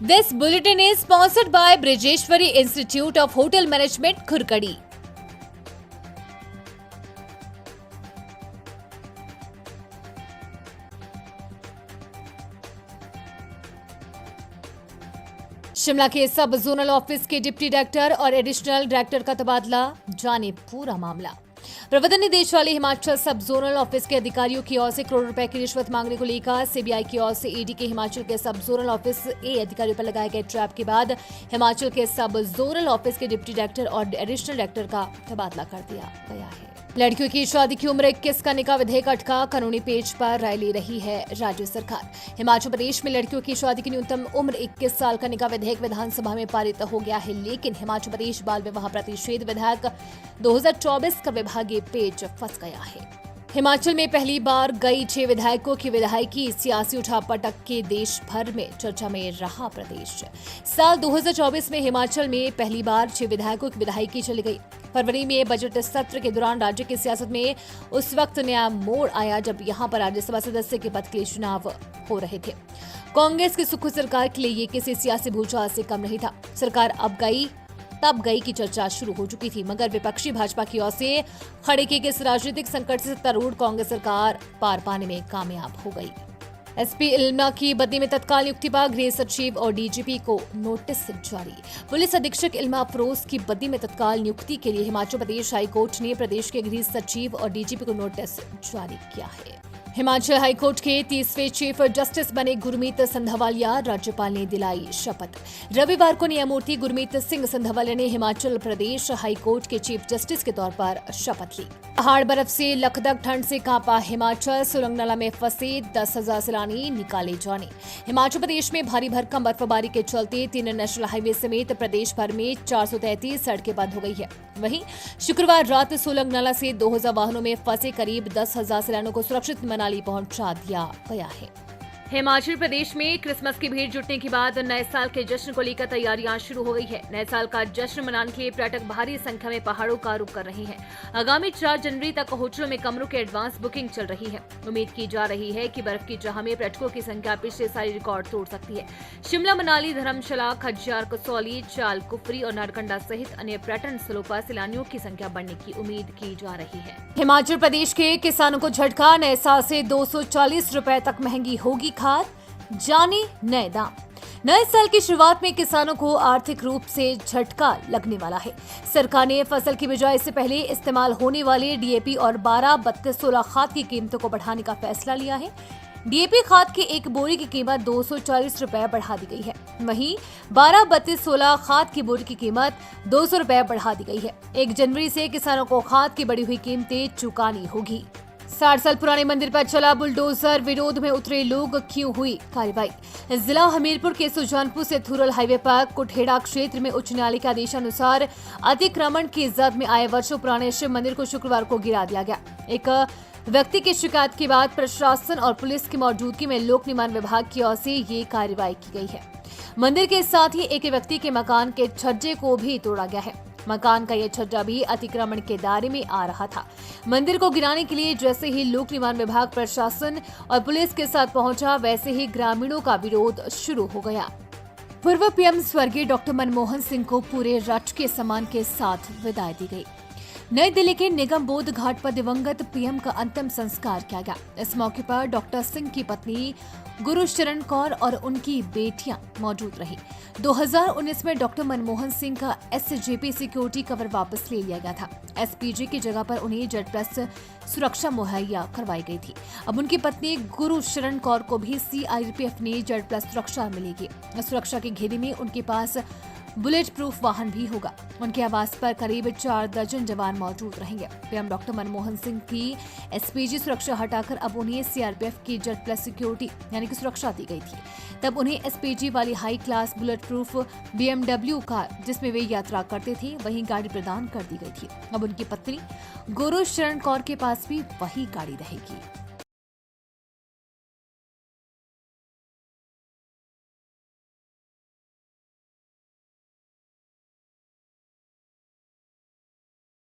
This bulletin is sponsored by Brijeshwari Institute of Hotel Management, Khurkadi. Shimla के सब zonal office के deputy director और additional director का तबादला, जाने पूरा मामला। प्रवर्तन निदेशालय हिमाचल सब जोनल ऑफिस के अधिकारियों की ओर से करोड़ रुपए की रिश्वत मांगने को लेकर सीबीआई की ओर से ईडी के हिमाचल के सब जोनल ऑफिस ए अधिकारियों पर लगाए गए ट्रैप के बाद हिमाचल के सब जोनल ऑफिस के डिप्टी डायरेक्टर और एडिशनल डायरेक्टर का तबादला कर दिया गया है। लड़कियों की शादी की उम्र 21 का निकाह विधेयक अटका, कानूनी पेज पर राय ले रही है राज्य सरकार। हिमाचल प्रदेश में लड़कियों की शादी की न्यूनतम उम्र 21 साल का निकाह विधेयक विधानसभा में पारित हो गया है, लेकिन हिमाचल प्रदेश बाल विवाह प्रतिषेध विधेयक 2024 का विभागीय पेज फंस गया है। हिमाचल में पहली बार गई 6 विधायकों की विधायकी सियासी उठापटक के देश भर में चर्चा में रहा प्रदेश। साल 2024 में हिमाचल में पहली बार 6 विधायकों की विधायकी चली गई। फरवरी में बजट सत्र के दौरान राज्य की सियासत में उस वक्त नया मोड़ आया जब यहां पर राज्यसभा सदस्य के पद के लिए चुनाव हो रहे थे। कांग्रेस की सुख सरकार के लिए ये किसी सियासी भूचाल से कम नहीं था। सरकार तब गई की चर्चा शुरू हो चुकी थी, मगर विपक्षी भाजपा की ओर से खड़े किए गए इस राजनीतिक संकट से तरूण कांग्रेस सरकार पार पाने में कामयाब हो गई। एसपी इल्मा की बदली में तत्काल नियुक्ति पर गृह सचिव और डीजीपी को नोटिस जारी। पुलिस अधीक्षक इल्मा अफरोज की बदली में तत्काल नियुक्ति के लिए हिमाचल प्रदेश हाईकोर्ट ने प्रदेश के गृह सचिव और डीजीपी को नोटिस जारी किया है। हिमाचल हाईकोर्ट के 30वें चीफ जस्टिस बने गुरमीत संधावालिया, राज्यपाल ने दिलाई शपथ। रविवार को न्यायमूर्ति गुरमीत सिंह संधावालिया ने हिमाचल प्रदेश हाईकोर्ट के चीफ जस्टिस के तौर पर शपथ ली। पहाड़ बर्फ से लकदक ठंड से कांपा हिमाचल, सोलंग नाला में फंसे 10,000 सैलानी निकाले जाने। हिमाचल प्रदेश में भारी भरकम बर्फबारी के चलते 3 नेशनल हाईवे समेत प्रदेश भर में 433 सड़कें बंद हो गई है। वहीं शुक्रवार रात सोलंग नाला से 2000 वाहनों में फंसे करीब 10,000 सैलानियों को सुरक्षित मनाली पहुंचा दिया गया है। हिमाचल प्रदेश में क्रिसमस की भीड़ जुटने के बाद नए साल के जश्न को लेकर तैयारियां शुरू हो गई है। नए साल का जश्न मनाने के लिए पर्यटक भारी संख्या में पहाड़ों का रुख कर रहे हैं। आगामी 4 जनवरी तक होटलों में कमरों की एडवांस बुकिंग चल रही है। उम्मीद की जा रही है कि बर्फ की चाह में पर्यटकों की संख्या पिछले साल रिकॉर्ड तोड़ सकती है। शिमला, मनाली, धर्मशाला, खज्जियार, कसौली, चाल, कुफरी और नारकंडा सहित अन्य पर्यटन स्थलों पर सैलानियों की संख्या बढ़ने की उम्मीद की जा रही है। हिमाचल प्रदेश के किसानों को झटका, नए साल से 240 रुपए तक महंगी होगी खाद, जाने नए दाम। नए साल की शुरुआत में किसानों को आर्थिक रूप से झटका लगने वाला है। सरकार ने फसल की बिजाई से पहले इस्तेमाल होने वाले डीएपी और 12-32-16 खाद की कीमतों को बढ़ाने का फैसला लिया है। डीएपी खाद की एक बोरी की कीमत 240 रुपए बढ़ा दी गई है। वहीं 12-32-16 खाद की बोरी की कीमत 200 रुपए बढ़ा दी गई है। 1 जनवरी से किसानों को खाद की बढ़ी हुई कीमतें चुकानी होगी। 60 साल पुराने मंदिर पर चला बुलडोजर, विरोध में उतरे लोग, क्यों हुई कार्रवाई। जिला हमीरपुर के सुजानपुर से थुरल हाईवे पर कुठेड़ा क्षेत्र में उच्च न्यायालय के आदेशानुसार अतिक्रमण की जद में आए वर्षों पुराने शिव मंदिर को शुक्रवार को गिरा दिया गया। एक व्यक्ति की शिकायत के बाद प्रशासन और पुलिस की मौजूदगी में लोक निर्माण विभाग की ओर से ये कार्रवाई की गई है। मंदिर के साथ ही एक व्यक्ति के मकान के छज्जे को भी तोड़ा गया है। मकान का यह छज्जा भी अतिक्रमण के दायरे में आ रहा था। मंदिर को गिराने के लिए जैसे ही लोक निर्माण विभाग, प्रशासन और पुलिस के साथ पहुंचा, वैसे ही ग्रामीणों का विरोध शुरू हो गया। पूर्व पीएम स्वर्गीय डॉक्टर मनमोहन सिंह को पूरे राजकीय सम्मान के साथ विदाई दी गई। नई दिल्ली के निगम बोध घाट पर दिवंगत पीएम का अंतिम संस्कार किया गया। इस मौके पर डॉक्टर सिंह की पत्नी गुरुशरण कौर और उनकी बेटियां मौजूद रही। 2019 में डॉक्टर मनमोहन सिंह का एसजेपी सिक्योरिटी कवर वापस ले लिया गया था। एसपीजी की जगह पर उन्हें Z+ सुरक्षा मुहैया करवाई गई थी। अब उनकी पत्नी गुरुशरण कौर को भी सीआरपीएफ ने Z+ सुरक्षा मिलेगी। सुरक्षा के घेरे में उनके पास बुलेट प्रूफ वाहन भी होगा। उनके आवास पर करीब 4 दर्जन जवान मौजूद रहेंगे। पीएम डॉक्टर मनमोहन सिंह की एसपीजी सुरक्षा हटाकर अब उन्हें सीआरपीएफ की Z+ सिक्योरिटी यानी कि सुरक्षा दी गई थी। तब उन्हें एसपीजी वाली high class bullet proof BMW car जिसमें वे यात्रा करते थे वही गाड़ी प्रदान कर दी गई थी। अब उनकी पत्नी गुरुशरण कौर के पास भी वही गाड़ी रहेगी।